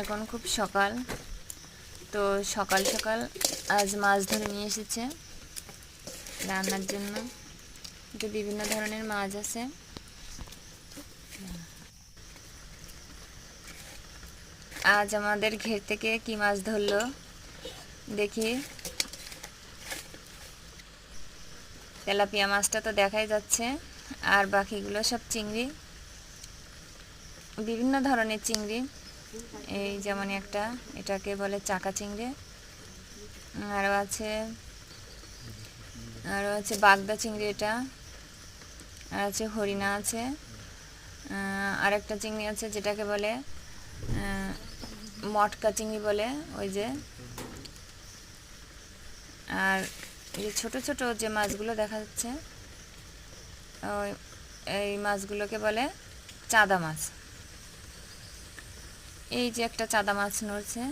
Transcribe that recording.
এখন খুব সকাল, তো সকাল সকাল আজ মাছ ধরে নিয়ে এসেছে রান্নার জন্য। তো বিভিন্ন ধরনের মাছ আছে। আজ আমাদের ঘের থেকে কি মাছ ধরলো দেখি। তেলাপিয়া মাছটা তো দেখাই যাচ্ছে, আর বাকিগুলো সব চিংড়ি, বিভিন্ন ধরনের চিংড়ি। এই যেমন একটা, এটাকে বলে চাকা চিংড়ি। আরও আছে বাগদা চিংড়ি, এটা। আর আছে হরিণা আছে। আর একটা চিংড়ি আছে যেটাকে বলে মটকা চিংড়ি বলে, ওই যে। আর এই ছোট ছোট যে মাছগুলো দেখা যাচ্ছে, ওই এই মাছগুলোকে বলে চাদা মাছ। এই যে একটা চাদা মাছ নড়ছে।